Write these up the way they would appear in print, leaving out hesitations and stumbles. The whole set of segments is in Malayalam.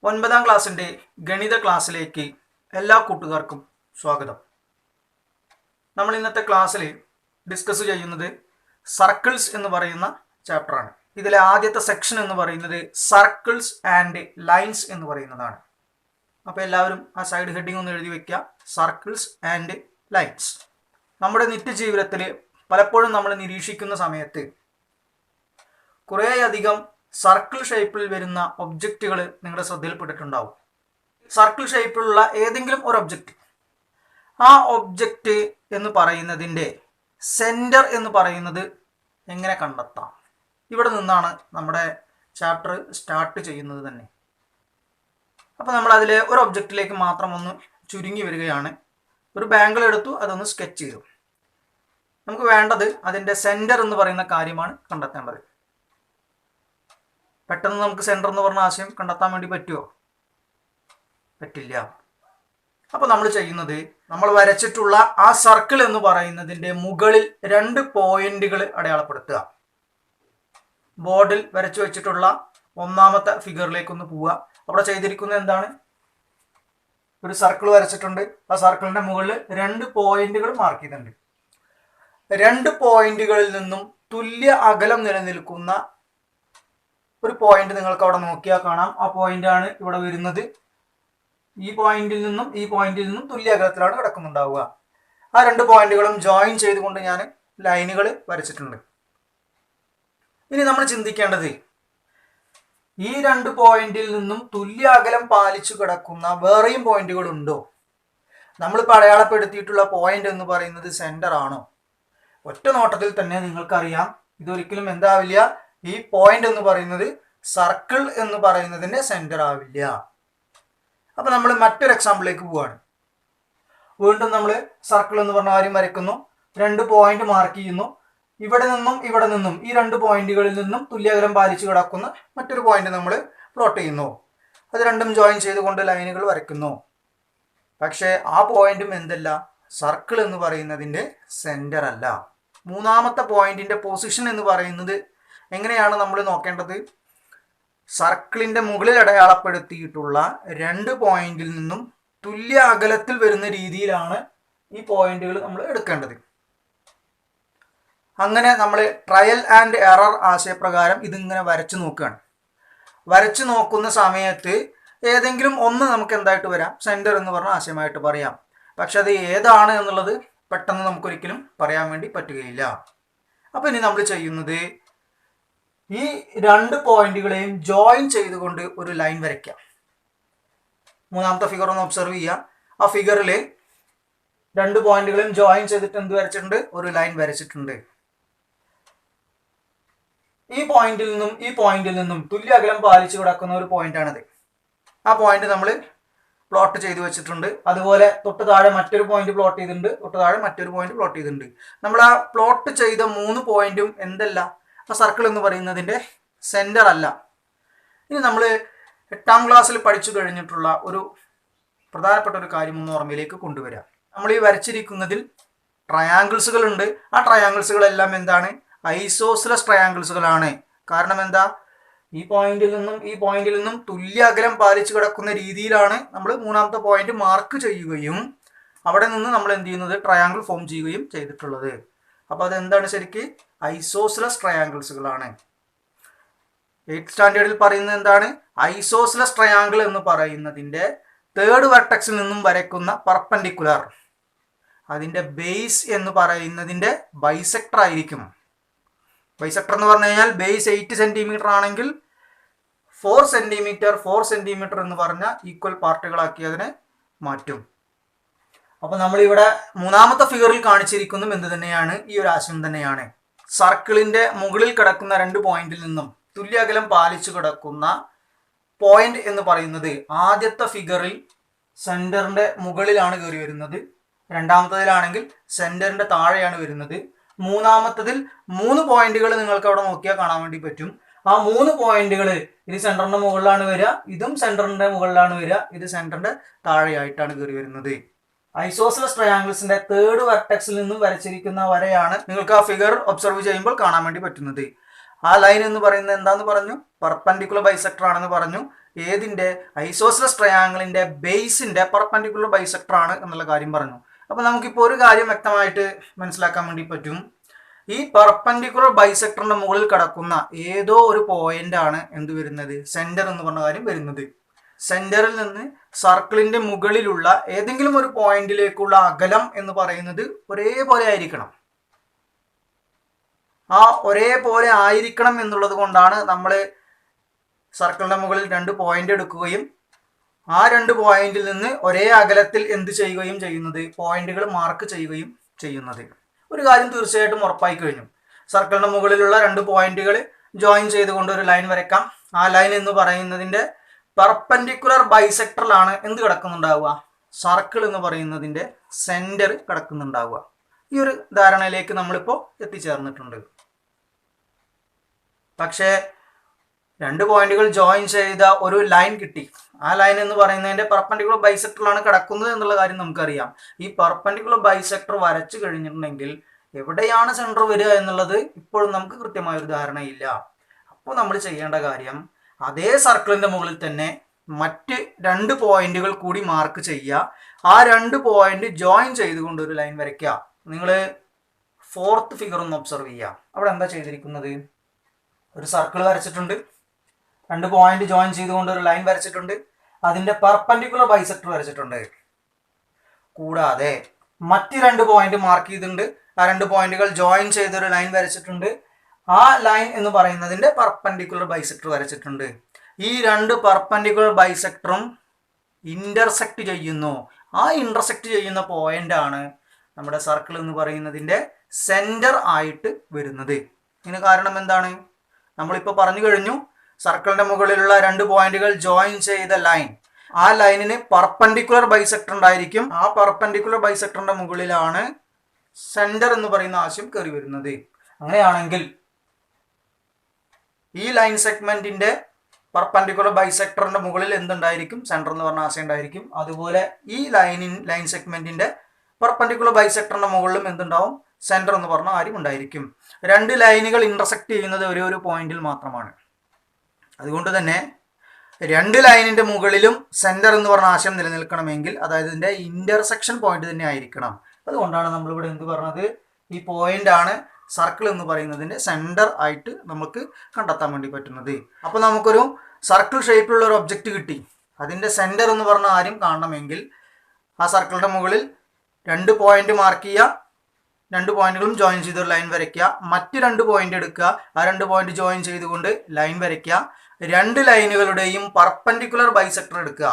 9ാം ക്ലാസ്സിൻ്റെ ഗണിത ക്ലാസ്സിലേക്ക് എല്ലാ കൂട്ടുകാർക്കും സ്വാഗതം. നമ്മൾ ഇന്നത്തെ ക്ലാസ്സിൽ ഡിസ്കസ് ചെയ്യുന്നത് സർക്കിൾസ് എന്ന് പറയുന്ന ചാപ്റ്ററാണ്. ഇതിലെ ആദ്യത്തെ സെക്ഷൻ എന്ന് പറയുന്നത് സർക്കിൾസ് ആൻഡ് ലൈൻസ് എന്ന് പറയുന്നതാണ്. അപ്പോൾ എല്ലാവരും ആ സൈഡ് ഹെഡിങ് ഒന്ന് എഴുതി വയ്ക്കുക, സർക്കിൾസ് ആൻഡ് ലൈൻസ്. നമ്മുടെ നിത്യജീവിതത്തിൽ പലപ്പോഴും നമ്മൾ നിരീക്ഷിക്കുന്ന സമയത്ത് കുറേയധികം സർക്കിൾ ഷേപ്പിൽ വരുന്ന ഒബ്ജക്റ്റുകൾ നിങ്ങളുടെ ശ്രദ്ധയിൽപ്പെട്ടിട്ടുണ്ടാവും. സർക്കിൾ ഷേപ്പിലുള്ള ഏതെങ്കിലും ഒരു ഒബ്ജക്റ്റ്, ആ ഒബ്ജക്റ്റ് എന്ന് പറയുന്നതിൻ്റെ സെൻറ്റർ എന്ന് പറയുന്നത് എങ്ങനെ കണ്ടെത്താം? ഇവിടെ നിന്നാണ് നമ്മുടെ ചാപ്റ്റർ സ്റ്റാർട്ട് ചെയ്യുന്നത് തന്നെ. അപ്പോൾ നമ്മൾ അതിലെ ഒരു ഒബ്ജക്റ്റിലേക്ക് മാത്രം ഒന്ന് ചുരുങ്ങി വരികയാണ്. ഒരു ബാങ്കിൾ എടുത്തു, അതൊന്ന് സ്കെച്ച് ചെയ്തു. നമുക്ക് വേണ്ടത് അതിൻ്റെ സെൻറ്റർ എന്ന് പറയുന്ന കാര്യമാണ് കണ്ടെത്തേണ്ടത്. പെട്ടെന്ന് നമുക്ക് സെൻറ്റർ എന്ന് പറഞ്ഞ ആശയം കണ്ടെത്താൻ വേണ്ടി പറ്റുമോ? പറ്റില്ല. അപ്പോൾ നമ്മൾ ചെയ്യുന്നത്, നമ്മൾ വരച്ചിട്ടുള്ള ആ സർക്കിൾ എന്ന് പറയുന്നതിൻ്റെ മുകളിൽ 2 പോയിന്റുകൾ അടയാളപ്പെടുത്തുക. ബോർഡിൽ വരച്ചു വെച്ചിട്ടുള്ള 1ാമത്തെ ഫിഗറിലേക്കൊന്ന് പോവുക. അവിടെ ചെയ്തിരിക്കുന്നത് എന്താണ്? ഒരു സർക്കിൾ വരച്ചിട്ടുണ്ട്. ആ സർക്കിളിൻ്റെ മുകളിൽ 2 പോയിന്റുകൾ മാർക്ക് ചെയ്തിട്ടുണ്ട്. 2 പോയിന്റുകളിൽ നിന്നും തുല്യ അകലം നിലനിൽക്കുന്ന ഒരു പോയിന്റ് നിങ്ങൾക്ക് അവിടെ നോക്കിയാൽ കാണാം. ആ പോയിന്റാണ് ഇവിടെ വരുന്നത്. ഈ പോയിന്റിൽ നിന്നും ഈ പോയിന്റിൽ നിന്നും തുല്യ അകലത്തിലാണ് കിടക്കുന്നുണ്ടാവുക. ആ 2 പോയിന്റുകളും ജോയിൻ ചെയ്തുകൊണ്ട് ഞാൻ ലൈനുകൾ വരച്ചിട്ടുണ്ട്. ഇനി നമ്മൾ ചിന്തിക്കേണ്ടത്, ഈ 2 പോയിന്റിൽ നിന്നും തുല്യ അകലം പാലിച്ചു കിടക്കുന്ന വേറെയും പോയിന്റുകൾ ഉണ്ടോ? നമ്മളിപ്പോൾ അടയാളപ്പെടുത്തിയിട്ടുള്ള പോയിന്റ് എന്ന് പറയുന്നത് സെന്റർ ആണോ? ഒറ്റ നോട്ടത്തിൽ തന്നെ നിങ്ങൾക്കറിയാം ഇതൊരിക്കലും എന്താവില്ല, ഈ പോയിന്റ് എന്ന് പറയുന്നത് സർക്കിൾ എന്ന് പറയുന്നതിൻ്റെ സെന്റർ ആവില്ല. അപ്പം നമ്മൾ മറ്റൊരു എക്സാമ്പിളിലേക്ക് പോവുകയാണ്. വീണ്ടും നമ്മൾ സർക്കിൾ എന്ന് പറഞ്ഞ കാര്യം വരയ്ക്കുന്നു. 2 പോയിന്റ് മാർക്ക് ചെയ്യുന്നു. ഇവിടെ നിന്നും ഈ 2 പോയിന്റുകളിൽ നിന്നും തുല്യഅകലം പാലിച്ചു കിടക്കുന്ന മറ്റൊരു പോയിന്റ് നമ്മൾ പ്ലോട്ട് ചെയ്യുന്നു. അത് രണ്ടും ജോയിൻ ചെയ്തുകൊണ്ട് ലൈനുകൾ വരയ്ക്കുന്നു. പക്ഷേ ആ പോയിന്റും എന്തല്ല, സർക്കിൾ എന്ന് പറയുന്നതിൻ്റെ സെന്റർ അല്ല. 3ാമത്തെ പോയിന്റിന്റെ പൊസിഷൻ എന്ന് പറയുന്നത് എങ്ങനെയാണ് നമ്മൾ നോക്കേണ്ടത്? സർക്കിളിന്റെ മുകളിൽ അടയാളപ്പെടുത്തിയിട്ടുള്ള 2 പോയിന്റിൽ നിന്നും തുല്യ അകലത്തിൽ വരുന്ന രീതിയിലാണ് ഈ പോയിന്റുകൾ നമ്മൾ എടുക്കേണ്ടത്. അങ്ങനെ നമ്മൾ ട്രയൽ ആൻഡ് എറർ ആശയപ്രകാരം ഇതിങ്ങനെ വരച്ചു നോക്കുകയാണ്. വരച്ചു നോക്കുന്ന സമയത്ത് ഏതെങ്കിലും ഒന്ന് നമുക്ക് എന്തായിട്ട് വരാം, സെന്റർ എന്ന് പറഞ്ഞ ആശയമായിട്ട് പറയാം. പക്ഷെ അത് ഏതാണ് എന്നുള്ളത് പെട്ടെന്ന് നമുക്കൊരിക്കലും പറയാൻ വേണ്ടി പറ്റുകയില്ല. അപ്പോൾ ഇനി നമ്മൾ ചെയ്യുന്നത്, ഈ 2 പോയിന്റുകളെയും ജോയിൻ ചെയ്തുകൊണ്ട് ഒരു ലൈൻ വരയ്ക്കാം. 3ാമത്തെ ഫിഗർ ഒന്ന് ഒബ്സർവ് ചെയ്യുക. ആ ഫിഗറിൽ 2 പോയിന്റുകളെയും ജോയിൻ ചെയ്തിട്ട് എന്ത് വരച്ചിട്ടുണ്ട്? ഒരു ലൈൻ വരച്ചിട്ടുണ്ട്. ഈ പോയിന്റിൽ നിന്നും തുല്യ അകലം പാലിച്ചു കിടക്കുന്ന ഒരു പോയിന്റാണിത്. ആ പോയിന്റ് നമ്മൾ പ്ലോട്ട് ചെയ്ത് വെച്ചിട്ടുണ്ട്. അതുപോലെ തൊട്ട് താഴെ മറ്റൊരു പോയിന്റ് പ്ലോട്ട് ചെയ്തിട്ടുണ്ട്, തൊട്ട് താഴെ മറ്റൊരു പോയിന്റ് പ്ലോട്ട് ചെയ്തിട്ടുണ്ട്. നമ്മൾ ആ പ്ലോട്ട് ചെയ്ത 3 പോയിന്റും എന്തല്ല, ആ സർക്കിൾ എന്ന് പറയുന്നതിൻ്റെ സെന്റർ അല്ല. ഇനി നമ്മൾ 8ാം ക്ലാസ്സിൽ പഠിച്ചു കഴിഞ്ഞിട്ടുള്ള ഒരു പ്രധാനപ്പെട്ട ഒരു കാര്യം ഒന്ന് ഓർമ്മയിലേക്ക് കൊണ്ടുവരാം. നമ്മൾ ഈ വരച്ചിരിക്കുന്നതിൽ ട്രയാങ്കിൾസുകൾ ഉണ്ട്. ആ ട്രയാങ്കിൾസുകളെല്ലാം എന്താണ്? ഐസോസിലസ് ട്രയാങ്കിൾസുകളാണ്. കാരണം എന്താ? ഈ പോയിന്റിൽ നിന്നും തുല്യ അകലം പാലിച്ചു കിടക്കുന്ന രീതിയിലാണ് നമ്മൾ 3ാമത്തെ പോയിന്റ് മാർക്ക് ചെയ്യുകയും അവിടെ നിന്ന് നമ്മൾ എന്ത് ചെയ്യുന്നത്? ട്രയാങ്കിൾ ഫോം ചെയ്യുകയും ചെയ്തിട്ടുള്ളത്. അപ്പോൾ അതെന്താണ്? ശരിക്ക് ഐസോസിലസ് ട്രയാങ്കിൾസുകളാണ്. 8th സ്റ്റാൻഡേർഡിൽ പറയുന്നത് എന്താണ്? ഐസോസിലസ് ട്രയാങ്കിൾ എന്ന് പറയുന്നതിൻ്റെ 3rd വെർട്ടെക്സിൽ നിന്നും വരയ്ക്കുന്ന പെർപെൻഡിക്കുലർ, അതിൻ്റെ ബേസ് എന്ന് പറയുന്നതിൻ്റെ ബൈസെക്ടർ ആയിരിക്കും. ബൈസെക്ടർ എന്ന് പറഞ്ഞു കഴിഞ്ഞാൽ ബേസ് 8 സെന്റിമീറ്റർ ആണെങ്കിൽ 4 സെന്റിമീറ്റർ എന്ന് പറഞ്ഞ ഈക്വൽ പാർട്ടുകളാക്കി അതിനെ മാറ്റും. അപ്പോൾ നമ്മളിവിടെ 3ാമത്തെ ഫിഗറിൽ കാണിച്ചിരിക്കുന്നതും എന്ത് തന്നെയാണ്? ഈ ഒരു ആശയം തന്നെയാണ്. സർക്കിളിന്റെ മുകളിൽ കിടക്കുന്ന 2 പോയിന്റിൽ നിന്നും തുല്യ അകലം പാലിച്ചു കിടക്കുന്ന പോയിന്റ് എന്ന് പറയുന്നത് ആദ്യത്തെ ഫിഗറിൽ സെന്ററിന്റെ മുകളിലാണ് കയറി വരുന്നത്. 2ാമത്തേതിലാണെങ്കിൽ സെന്ററിന്റെ താഴെയാണ് വരുന്നത്. 3ാമത്തതിൽ 3 പോയിന്റുകൾ നിങ്ങൾക്ക് അവിടെ നോക്കിയാൽ കാണാൻ വേണ്ടി പറ്റും. ആ 3 പോയിന്റുകൾ ഇത് സെന്ററിന്റെ മുകളിലാണ് വരിക, ഇതും സെന്ററിന്റെ മുകളിലാണ് വരിക, ഇത് സെന്ററിന്റെ താഴെയായിട്ടാണ് കയറി വരുന്നത്. ഐസോസിലസ് ട്രയാങ്കിൾസിന്റെ 3rd വെർട്ടെക്സിൽ നിന്നും വരച്ചിരിക്കുന്ന വരയാണ് നിങ്ങൾക്ക് ആ ഫിഗർ ഒബ്സർവ് ചെയ്യുമ്പോൾ കാണാൻ വേണ്ടി പറ്റുന്നത്. ആ ലൈൻ എന്ന് പറയുന്നത് എന്താന്ന് പറഞ്ഞു? പെർപെൻഡിക്കുലർ ബൈസെക്ടർ ആണെന്ന് പറഞ്ഞു. ഏതിന്റെ? ഐസോസെലസ് ട്രയാങ്കിളിന്റെ ബേസിന്റെ പെർപെൻഡിക്കുലർ ബൈസെക്ടർ ആണ് എന്നുള്ള കാര്യം പറഞ്ഞു. അപ്പൊ നമുക്കിപ്പോൾ ഒരു കാര്യം വ്യക്തമായിട്ട് മനസ്സിലാക്കാൻ വേണ്ടി പറ്റും. ഈ പെർപെൻഡിക്കുലർ ബൈസെക്ടറിന്റെ മുകളിൽ കിടക്കുന്ന ഏതോ ഒരു പോയിന്റ് ആണ് എന്ത് വരുന്നത്? സെന്റർ എന്ന് പറഞ്ഞ കാര്യം വരുന്നത്. സെന്ററിൽ നിന്ന് സർക്കിളിന്റെ മുകളിലുള്ള ഏതെങ്കിലും ഒരു പോയിന്റിലേക്കുള്ള അകലം എന്ന് പറയുന്നത് ഒരേപോലെ ആയിരിക്കണം. ആ ഒരേപോലെ ആയിരിക്കണം എന്നുള്ളത് കൊണ്ടാണ് നമ്മൾ സർക്കിളിന്റെ മുകളിൽ 2 പോയിന്റ് എടുക്കുകയും ആ 2 പോയിന്റിൽ നിന്ന് ഒരേ അകലത്തിൽ എന്ത് ചെയ്യുകയും ചെയ്യുന്നത്? പോയിന്റുകൾ മാർക്ക് ചെയ്യുകയും ചെയ്യുന്നത്. ഒരു കാര്യം തീർച്ചയായിട്ടും ഉറപ്പായി കഴിഞ്ഞു. സർക്കിളിന്റെ മുകളിലുള്ള 2 പോയിന്റുകൾ ജോയിൻ ചെയ്തുകൊണ്ട് ഒരു ലൈൻ വരയ്ക്കാം. ആ ലൈൻ എന്ന് പറയുന്നതിന്റെ പെർപെൻഡിക്കുലർ ബൈസെക്ടറിലാണ് എന്ത് കിടക്കുന്നുണ്ടാവുക? സർക്കിൾ എന്ന് പറയുന്നതിന്റെ സെന്റർ കിടക്കുന്നുണ്ടാവുക. ഈ ഒരു ധാരണയിലേക്ക് നമ്മളിപ്പോൾ എത്തിച്ചേർന്നിട്ടുണ്ട്. പക്ഷേ 2 പോയിന്റുകൾ ജോയിൻ ചെയ്ത ഒരു ലൈൻ കിട്ടി. ആ ലൈൻ എന്ന് പറയുന്നതിന്റെ പെർപെൻഡിക്കുലർ ബൈസെക്ടറിലാണ് കിടക്കുന്നത് എന്നുള്ള കാര്യം നമുക്കറിയാം. ഈ പെർപെൻഡിക്കുലർ ബൈസെക്ടർ വരച്ചു കഴിഞ്ഞിട്ടുണ്ടെങ്കിൽ എവിടെയാണ് സെന്റർ വരിക എന്നുള്ളത് ഇപ്പോഴും നമുക്ക് കൃത്യമായ ഒരു ധാരണയില്ല. അപ്പോൾ നമ്മൾ ചെയ്യേണ്ട കാര്യം അതേ സർക്കിളിന്റെ മുകളിൽ തന്നെ മറ്റ് 2 പോയിന്റുകൾ കൂടി മാർക്ക് ചെയ്യുക. ആ 2 പോയിന്റ് ജോയിൻ ചെയ്തുകൊണ്ട് ഒരു ലൈൻ വരയ്ക്കുക. നിങ്ങൾ 4th ഫിഗർ ഒന്ന് ഒബ്സർവ് ചെയ്യുക. അവിടെ എന്താ ചെയ്തിരിക്കുന്നത്? ഒരു സർക്കിൾ വരച്ചിട്ടുണ്ട്, 2 പോയിന്റ് ജോയിൻ ചെയ്തുകൊണ്ട് ഒരു ലൈൻ വരച്ചിട്ടുണ്ട്, അതിന്റെ പെർപെൻഡിക്കുലർ ബൈസെക്ടർ വരച്ചിട്ടുണ്ട്. കൂടാതെ മറ്റ് 2 പോയിന്റ് മാർക്ക് ചെയ്തിട്ടുണ്ട്. ആ 2 പോയിന്റുകൾ ജോയിൻ ചെയ്തൊരു ലൈൻ വരച്ചിട്ടുണ്ട്. ആ ലൈൻ എന്ന് പറയുന്നതിന്റെ പെർപെൻഡിക്കുലർ ബൈസെക്ടർ വരച്ചിട്ടുണ്ട്. ഈ 2 പെർപെൻഡിക്കുലർ ബൈസെക്ടറും ഇന്റർസെക്ട് ചെയ്യുന്നു. ആ ഇന്റർസെക്ട് ചെയ്യുന്ന പോയിന്റ് ആണ് നമ്മുടെ സർക്കിൾ എന്ന് പറയുന്നതിന്റെ സെന്റർ ആയിട്ട് വരുന്നത്. ഇതിന് കാരണം എന്താണ്? നമ്മളിപ്പോൾ പറഞ്ഞു കഴിഞ്ഞു, സർക്കിളിന്റെ മുകളിലുള്ള 2 പോയിന്റുകൾ ജോയിൻ ചെയ്ത ലൈൻ, ആ ലൈനിന് പെർപെൻഡിക്കുലർ ബൈസെക്ടർ ഉണ്ടായിരിക്കും. ആ പെർപെൻഡിക്കുലർ ബൈസെക്ടറിന്റെ മുകളിലാണ് സെന്റർ എന്ന് പറയുന്ന ആശയം കയറി വരുന്നത്. അങ്ങനെയാണെങ്കിൽ ഈ ലൈൻ സെഗ്മെന്റിന്റെ പെർപെൻഡിക്കുലർ ബൈസെക്ടറിന്റെ മുകളിൽ എന്തുണ്ടായിരിക്കും? സെന്റർ എന്ന് പറഞ്ഞ ആശയം ഉണ്ടായിരിക്കും. അതുപോലെ ഈ ലൈൻ സെഗ്മെന്റിന്റെ പെർപെൻഡിക്കുലർ ബൈസെക്ടറിന്റെ മുകളിലും എന്തുണ്ടാവും? സെന്റർ എന്ന് പറഞ്ഞ കാര്യം ഉണ്ടായിരിക്കും. 2 ലൈനുകൾ ഇന്റർസെക്ട് ചെയ്യുന്നത് ഒരു പോയിന്റിൽ മാത്രമാണ്. അതുകൊണ്ട് തന്നെ 2 ലൈനിന്റെ മുകളിലും സെന്റർ എന്ന് പറഞ്ഞ ആശയം നിലനിൽക്കണമെങ്കിൽ അതായത് ഇതിന്റെ ഇന്റർസെക്ഷൻ പോയിന്റ് തന്നെ ആയിരിക്കണം. അതുകൊണ്ടാണ് നമ്മളിവിടെ എന്ത് പറഞ്ഞത്? ഈ പോയിന്റ് ആണ് സർക്കിൾ എന്ന് പറയുന്നതിന്റെ സെന്റർ ആയിട്ട് നമുക്ക് കണ്ടെത്താൻ വേണ്ടി പറ്റുന്നത്. അപ്പോൾ നമുക്കൊരു സർക്കിൾ ഷേപ്പിലുള്ള ഒരു ഒബ്ജക്റ്റ് കിട്ടി. അതിന്റെ സെന്റർ എന്ന് പറഞ്ഞ കാര്യം കാണണമെങ്കിൽ ആ സർക്കിളിന്റെ മുകളിൽ 2 പോയിന്റ് മാർക്ക് ചെയ്യുക, 2 പോയിന്റുകളും ജോയിൻ ചെയ്തൊരു ലൈൻ വരയ്ക്കുക, മറ്റ് 2 പോയിന്റ് എടുക്കുക, ആ 2 പോയിന്റ് ജോയിൻ ചെയ്തുകൊണ്ട് ലൈൻ വരയ്ക്കുക, 2 ലൈനുകളുടെയും പെർപെൻഡിക്കുലർ ബൈസെക്ടർ എടുക്കുക.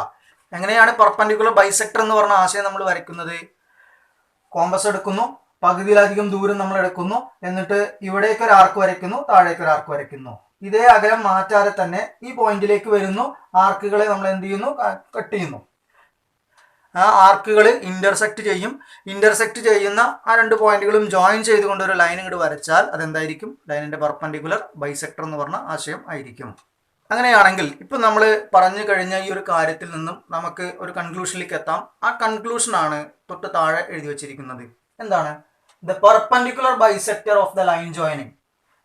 എങ്ങനെയാണ് പെർപെൻഡിക്കുലർ ബൈസെക്ടർ എന്ന് പറഞ്ഞ ആശയം നമ്മൾ വരയ്ക്കുന്നത്? കോമ്പസ് എടുക്കുന്നു, പകുതിയിലധികം ദൂരം നമ്മൾ എടുക്കുന്നു, എന്നിട്ട് ഇവിടേക്ക് ഒരു ആർക്ക് വരയ്ക്കുന്നു, താഴേക്ക് ഒരു ആർക്ക് വരയ്ക്കുന്നു. ഇതേ അകലം മാറ്റാതെ തന്നെ ഈ പോയിന്റിലേക്ക് വരുന്നു, ആർക്കുകളെ നമ്മൾ എന്ത് ചെയ്യുന്നു? കട്ട് ചെയ്യുന്നു. ആ ആർക്കുകൾ ഇന്റർസെക്ട് ചെയ്യും. ഇന്റർസെക്ട് ചെയ്യുന്ന ആ 2 പോയിന്റുകളും ജോയിൻ ചെയ്തുകൊണ്ട് ഒരു ലൈൻ ഇങ്ങോട്ട് വരച്ചാൽ അതെന്തായിരിക്കും? ലൈനിന്റെ പെർപെൻഡിക്കുലർ ബൈസെക്ടർ എന്ന് പറഞ്ഞ ആശയം ആയിരിക്കും. അങ്ങനെയാണെങ്കിൽ ഇപ്പം നമ്മൾ പറഞ്ഞു കഴിഞ്ഞ ഈ ഒരു കാര്യത്തിൽ നിന്നും നമുക്ക് ഒരു കൺക്ലൂഷനിലേക്ക് എത്താം. ആ കൺക്ലൂഷനാണ് തൊട്ട് താഴെ എഴുതി വച്ചിരിക്കുന്നത്. എന്താണ്? The perpendicular bisector of the line joining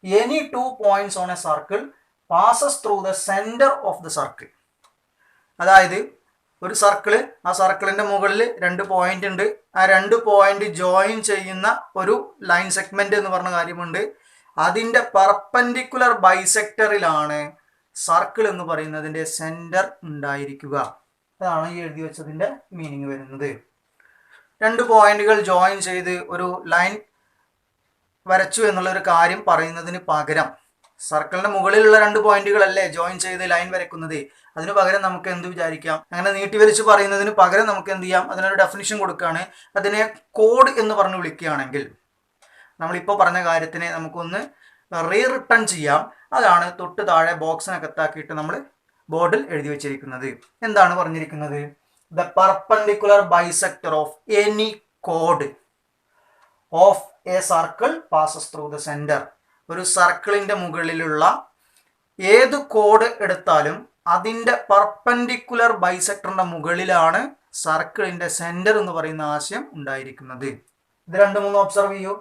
any 2 points on A circle passes through the centre of the circle. അതായത് ഒരു സർക്കിള്, ആ സർക്കിളിന്റെ മുകളിൽ 2 പോയിന്റ് ഉണ്ട്. ആ 2 പോയിന്റ് ജോയിൻ ചെയ്യുന്ന ഒരു ലൈൻ സെഗ്മെന്റ് എന്ന് പറഞ്ഞ കാര്യമുണ്ട്. അതിന്റെ പെർപെൻഡിക്കുലർ ബൈസെക്ടറിലാണ് സർക്കിൾ എന്ന് പറയുന്നതിന്റെ സെന്റർ ഉണ്ടായിരിക്കുക. അതാണ് ഈ എഴുതി വെച്ചതിന്റെ മീനിങ് വരുന്നത്. 2 പോയിന്റുകൾ ജോയിൻ ചെയ്ത് ഒരു ലൈൻ വരച്ചു എന്നുള്ള ഒരു കാര്യം പറയുന്നതിന് പകരം സർക്കിളിന്റെ മുകളിലുള്ള 2 പോയിന്റുകളല്ലേ ജോയിൻ ചെയ്ത് ലൈൻ വരയ്ക്കുന്നത്. അതിന് പകരം നമുക്ക് എന്ത് വിചാരിക്കാം? അങ്ങനെ നീട്ടി വലിച്ച് പറയുന്നതിന് പകരം നമുക്ക് എന്ത് ചെയ്യാം? അതിനൊരു ഡെഫിനിഷൻ കൊടുക്കുകയാണ്. അതിനെ കോഡ് എന്ന് പറഞ്ഞ് വിളിക്കുകയാണെങ്കിൽ നമ്മളിപ്പോൾ പറഞ്ഞ കാര്യത്തിനെ നമുക്കൊന്ന് റിട്ടേൺ ചെയ്യാം. അതാണ് തൊട്ട് താഴെ ബോക്സിനകത്താക്കിയിട്ട് നമ്മൾ ബോർഡിൽ എഴുതി വെച്ചിരിക്കുന്നത്. എന്താണ് പറഞ്ഞിരിക്കുന്നത്? The perpendicular bisector of any code of A circle passes through the centre. ഒരു സർക്കിളിന്റെ മുകളിലുള്ള ഏത് കോഡ് എടുത്താലും അതിന്റെ പെർപെൻഡിക്കുലർ ബൈസെക്ടറിന്റെ മുകളിലാണ് സർക്കിളിന്റെ സെന്റർ എന്ന് പറയുന്ന ആശയം ഉണ്ടായിരിക്കുന്നത്. ഇത് 2-3 ഒബ്സർവ് ചെയ്യൂ.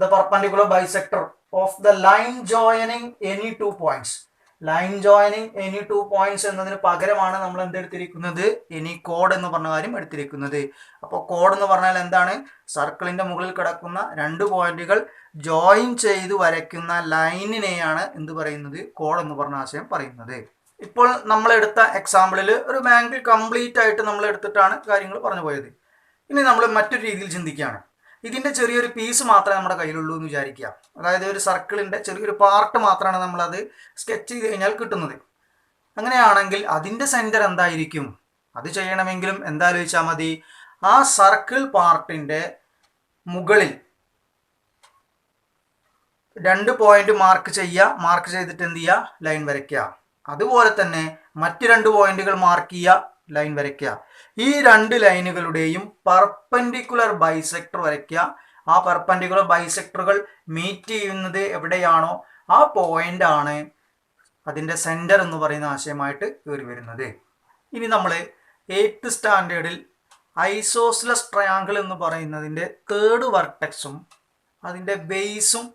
The perpendicular bisector of the line joining any two points. Line joining any two points എന്നതിന് പകരമാണ് നമ്മൾ എന്തെടുത്തിരിക്കുന്നത്, എനി കോഡ് എന്ന് പറഞ്ഞ കാര്യം എടുത്തിരിക്കുന്നത്. അപ്പോൾ കോഡ് എന്ന് പറഞ്ഞാൽ എന്താണ്? സർക്കിളിന്റെ മുകളിൽ കിടക്കുന്ന 2 പോയിന്റുകൾ ജോയിൻ ചെയ്ത് വരയ്ക്കുന്ന ലൈനിനെയാണ് എന്ത് പറയുന്നത്, കോഡ് എന്ന് പറഞ്ഞ ആശയം പറയുന്നത്. ഇപ്പോൾ നമ്മൾ എടുത്ത എക്സാമ്പിളിൽ ഒരു ബാങ്കിൽ കംപ്ലീറ്റ് ആയിട്ട് നമ്മൾ എടുത്തിട്ടാണ് കാര്യങ്ങൾ പറഞ്ഞു പോയത്. ഇനി നമ്മൾ മറ്റൊരു രീതിയിൽ ചിന്തിക്കുകയാണ്. ഇതിൻ്റെ ചെറിയൊരു പീസ് മാത്രമേ നമ്മുടെ കയ്യിലുള്ളൂ എന്ന് വിചാരിക്കുക. അതായത് ഒരു സർക്കിളിൻ്റെ ചെറിയൊരു പാർട്ട് മാത്രമാണ് നമ്മളത് സ്കെച്ച് ചെയ്ത് കഴിഞ്ഞാൽ കിട്ടുന്നത്. അങ്ങനെയാണെങ്കിൽ അതിൻ്റെ സെൻറ്റർ എന്തായിരിക്കും? അത് ചെയ്യണമെങ്കിലും എന്താലോചിച്ചാൽ മതി, ആ സർക്കിൾ പാർട്ടിൻ്റെ മുകളിൽ 2 പോയിന്റ് മാർക്ക് ചെയ്യുക. മാർക്ക് ചെയ്തിട്ട് എന്ത് ചെയ്യുക? ലൈൻ വരയ്ക്കുക. അതുപോലെ തന്നെ മറ്റ് 2 പോയിന്റുകൾ മാർക്ക് ചെയ്യുക, ലൈൻ വരയ്ക്കുക. ഈ 2 ലൈനുകളുടെയും പെർപെൻഡിക്കുലർ ബൈസെക്ടർ വരയ്ക്കുക. ആ പെർപെൻഡിക്കുലർ ബൈസെക്ടറുകൾ മീറ്റ് ചെയ്യുന്നത് എവിടെയാണോ ആ പോയിന്റ് ആണ് അതിൻ്റെ സെൻറ്റർ എന്ന് പറയുന്ന ആശയമായിട്ട് കയറി വരുന്നത്. ഇനി നമ്മൾ 8th സ്റ്റാൻഡേർഡിൽ ഐസോസ്ലസ് ട്രയാങ്കിൾ എന്ന് പറയുന്നതിൻ്റെ 3rd വെർട്ടെക്സും അതിൻ്റെ ബേസും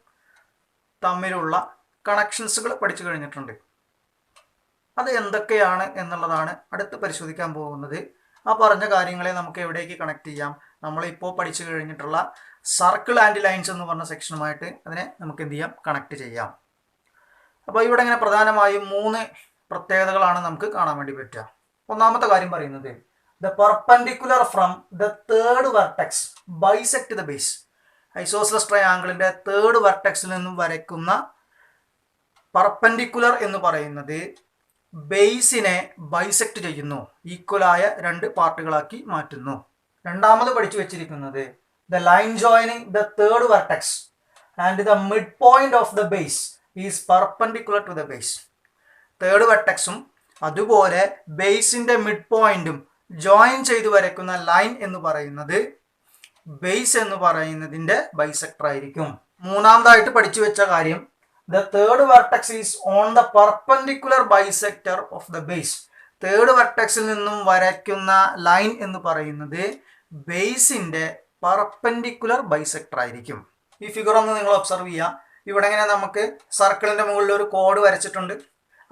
തമ്മിലുള്ള കണക്ഷൻസുകൾ പഠിച്ചു കഴിഞ്ഞിട്ടുണ്ട്. അത് എന്തൊക്കെയാണ് എന്നുള്ളതാണ് അടുത്ത് പരിശോധിക്കാൻ പോകുന്നത്. ആ പറഞ്ഞ കാര്യങ്ങളെ നമുക്ക് എവിടേക്ക് കണക്ട് ചെയ്യാം? നമ്മളിപ്പോൾ പഠിച്ചു കഴിഞ്ഞിട്ടുള്ള സർക്കിൾ ആൻഡ് ലൈൻസ് എന്ന് പറഞ്ഞ സെക്ഷനുമായിട്ട് അതിനെ നമുക്ക് എന്ത് ചെയ്യാം? കണക്ട് ചെയ്യാം. അപ്പോൾ ഇവിടെ ഇങ്ങനെ പ്രധാനമായും 3 പ്രത്യേകതകളാണ് നമുക്ക് കാണാൻ വേണ്ടി പറ്റുക. ഒന്നാമത്തെ കാര്യം പറയുന്നത്, the perpendicular from the 3rd vertex bisect the base. Isosceles ട്രയാങ്കിളിൻ്റെ 3rd വെർട്ടെക്സിൽ നിന്നും വരയ്ക്കുന്ന പെർപെൻഡിക്കുലർ എന്ന് പറയുന്നത് ബേസിനെ ബൈസെക്ട് ചെയ്യുന്നു, ഈക്വലായ 2 പാർട്ടുകളാക്കി മാറ്റുന്നു. രണ്ടാമത് പഠിച്ചു വെച്ചിരിക്കുന്നത്, the line joining the 3rd vertex and the mid point of the base is perpendicular to the base. 3rd വെർട്ടെക്സും അതുപോലെ ബേസിന്റെ മിഡ് പോയിന്റും ജോയിൻ ചെയ്ത് വരയ്ക്കുന്ന ലൈൻ എന്ന് പറയുന്നത് ബേസ് എന്ന് പറയുന്നതിന്റെ ബൈസെക്ടർ ആയിരിക്കും. മൂന്നാമതായിട്ട് പഠിച്ചു വെച്ച കാര്യം, the 3rd vertex is on the perpendicular bisector of the base. 3rd വെർട്ടെക്സിൽ നിന്നും വരയ്ക്കുന്ന ലൈൻ എന്ന് പറയുന്നത് ബേസിന്റെ പെർപെൻഡിക്കുലർ ബൈസെക്ടർ ആയിരിക്കും. ഈ ഫിഗർ ഒന്ന് നിങ്ങൾ ഒബ്സർവ് ചെയ്യുക. ഇവിടെ ഇങ്ങനെ നമുക്ക് സർക്കിളിന്റെ മുകളിൽ ഒരു കോഡ് വരച്ചിട്ടുണ്ട്.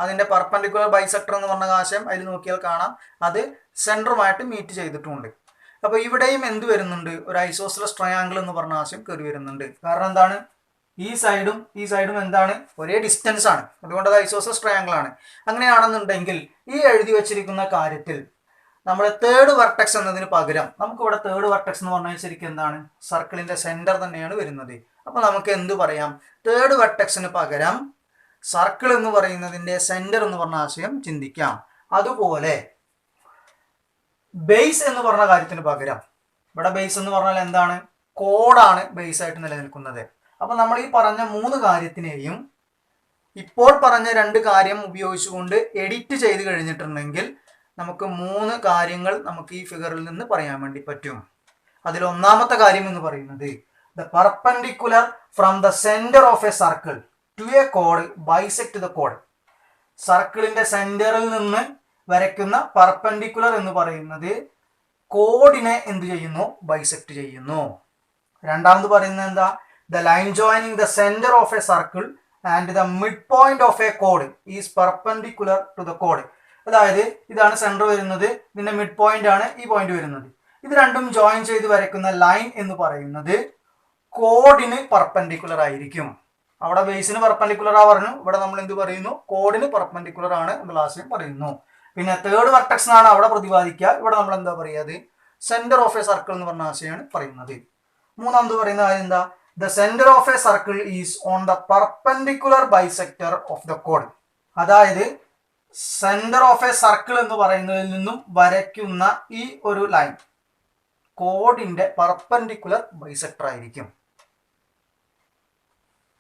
അതിന്റെ പെർപെൻഡിക്കുലർ ബൈസെക്ടർ എന്ന് പറഞ്ഞ ആശയം അതിൽ നോക്കിയാൽ കാണാം, അത് സെൻറ്ററുമായിട്ട് മീറ്റ് ചെയ്തിട്ടുണ്ട്. അപ്പോൾ ഇവിടെയും എന്ത് വരുന്നുണ്ട്? ഒരു ഐസോസ്ലസ് ട്രയാങ്കിൾ എന്ന് പറഞ്ഞ ആശയം കയറി വരുന്നുണ്ട്. കാരണം എന്താണ്? ഈ സൈഡും എന്താണ്? ഒരേ ഡിസ്റ്റൻസ് ആണ്. അതുകൊണ്ട് അത് ഐസോസ്ലസ് ട്രയാങ്കിൾ ആണ്. അങ്ങനെയാണെന്നുണ്ടെങ്കിൽ ഈ എഴുതി വെച്ചിരിക്കുന്ന കാര്യത്തിൽ നമ്മൾ 3rd വെർട്ടെക്സ് എന്നതിന് പകരം നമുക്കിവിടെ 3rd വെർട്ടെക്സ് എന്ന് പറഞ്ഞാൽ ശരിക്കും എന്താണ്? സർക്കിളിന്റെ സെന്റർ തന്നെയാണ് വരുന്നത്. അപ്പോൾ നമുക്ക് എന്ത് പറയാം? 3rd വെർട്ടെക്സിന് പകരം സർക്കിൾ എന്ന് പറയുന്നതിന്റെ സെന്റർ എന്ന് പറഞ്ഞ ആശയം ചിന്തിക്കാം. അതുപോലെ ബേസ് എന്ന് പറഞ്ഞ കാര്യത്തിന് പകരം ഇവിടെ ബേസ് എന്ന് പറഞ്ഞാൽ എന്താണ്? കോഡാണ് ബേസ് ആയിട്ട് നിലനിൽക്കുന്നത്. അപ്പൊ നമ്മൾ ഈ പറഞ്ഞ 3 കാര്യത്തിനെയും ഇപ്പോൾ പറഞ്ഞ 2 കാര്യം ഉപയോഗിച്ചുകൊണ്ട് എഡിറ്റ് ചെയ്ത് കഴിഞ്ഞിട്ടുണ്ടെങ്കിൽ നമുക്ക് 3 കാര്യങ്ങൾ നമുക്ക് ഈ ഫിഗറിൽ നിന്ന് പറയാൻ വേണ്ടി പറ്റും. അതിൽ ഒന്നാമത്തെ കാര്യം എന്ന് പറയുന്നത്, the perpendicular from the centre of A circle to A code bisect the code. സർക്കിളിന്റെ സെന്ററിൽ നിന്ന് വരയ്ക്കുന്ന പെർപെൻഡിക്കുലർ എന്ന് പറയുന്നത് കോഡിനെ എന്ത് ചെയ്യുന്നു? ബൈസെക്ട് ചെയ്യുന്നു. രണ്ടാമത് പറയുന്നത് എന്താ? The line joining the center of a circle and the midpoint of a chord is perpendicular to the chord. അതായത് ഇതാണ് സെന്റർ വരുന്നത്, ഇതിന്റെ മിഡ് പോയിന്റ് ആണ് ഈ പോയിന്റ് വരുന്നത്. ഇത് രണ്ടും ജോയിൻ ചെയ്ത് വരയ്ക്കുന്ന ലൈൻ എന്ന് പറയുന്നത് കോഡിന് പെർപെൻഡിക്കുലർ ആയിരിക്കും. അവിടെ ബേസിന് പെർപെൻഡിക്കുലർ ആ പറഞ്ഞു, ഇവിടെ നമ്മൾ എന്ത് പറയുന്നു? കോഡിന് പെർപെൻഡിക്കുലർ ആണ് എന്നുള്ള ആശയം പറയുന്നു. പിന്നെ 3rd വെർട്ടെക്സ് എന്നാണ് അവിടെ പ്രതിപാദിക്കുക, ഇവിടെ നമ്മൾ എന്താ പറയുക? സെന്റർ ഓഫ് എ സർക്കിൾ എന്ന് പറഞ്ഞ ആശയമാണ് പറയുന്നത്. മൂന്നാമത് പറയുന്ന കാര്യം എന്താ? The center of a circle is on the perpendicular bisector of the chord. അതായത് സെന്റർ ഓഫ് എ സർക്കിൾ എന്ന് പറയുന്നതിൽ നിന്നും വരയ്ക്കുന്ന ഈ ഒരു ലൈൻ കോഡിന്റെ പെർപെൻഡിക്കുലർ ബൈസെക്ടർ ആയിരിക്കും.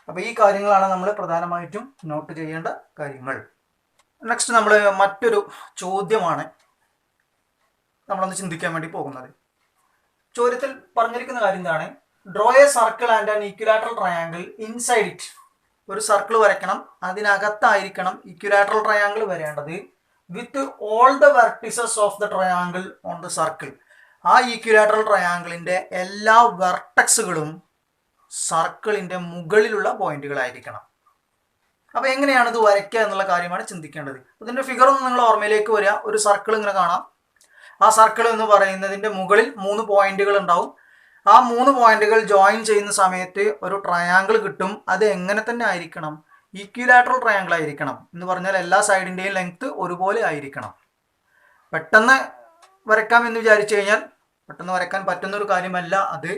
അപ്പൊ ഈ കാര്യങ്ങളാണ് നമ്മൾ പ്രധാനമായിട്ടും നോട്ട് ചെയ്യേണ്ട കാര്യങ്ങൾ. നെക്സ്റ്റ് നമ്മൾ മറ്റൊരു ചോദ്യമാണ് നമ്മളൊന്ന് ചിന്തിക്കാൻ വേണ്ടി പോകുന്നത്. ചോദ്യത്തിൽ പറഞ്ഞിരിക്കുന്ന കാര്യം എന്താണ്? Draw A circle and an equilateral triangle inside it. ഒരു സർക്കിൾ വരയ്ക്കണം, അതിനകത്തായിരിക്കണം ഇക്വിലാറ്ററൽ ട്രയാങ്കിൾ വരേണ്ടത്. With all the vertices of the triangle on the circle. ആ ഇക്വിലാറ്ററൽ ട്രയാങ്കിളിന്റെ എല്ലാ വെർട്ടക്സുകളും സർക്കിളിന്റെ മുകളിലുള്ള പോയിന്റുകളായിരിക്കണം. അപ്പൊ എങ്ങനെയാണ് ഇത് വരയ്ക്കുക എന്നുള്ള കാര്യമാണ് ചിന്തിക്കേണ്ടത്. ഇതിന്റെ ഫിഗർ ഒന്ന് നിങ്ങൾ ഓർമ്മയിലേക്ക് വരിക. ഒരു സർക്കിൾ ഇങ്ങനെ കാണാം. ആ സർക്കിൾ എന്ന് പറയുന്നതിന്റെ മുകളിൽ 3 പോയിന്റുകൾ ഉണ്ടാവും. ആ 3 പോയിന്റുകൾ ജോയിൻ ചെയ്യുന്ന സമയത്ത് ഒരു ട്രയാങ്കിൾ കിട്ടും. അത് എങ്ങനെ തന്നെ ആയിരിക്കണം? ഈക്വിലാറ്ററൽ ട്രയാങ്കിൾ ആയിരിക്കണം. എന്ന് പറഞ്ഞാൽ എല്ലാ സൈഡിന്റെയും ലെങ്ത് ഒരുപോലെ ആയിരിക്കണം. പെട്ടെന്ന് വരയ്ക്കാം എന്ന് വിചാരിച്ചു കഴിഞ്ഞാൽ പെട്ടെന്ന് വരയ്ക്കാൻ പറ്റുന്ന ഒരു കാര്യമല്ല അത്.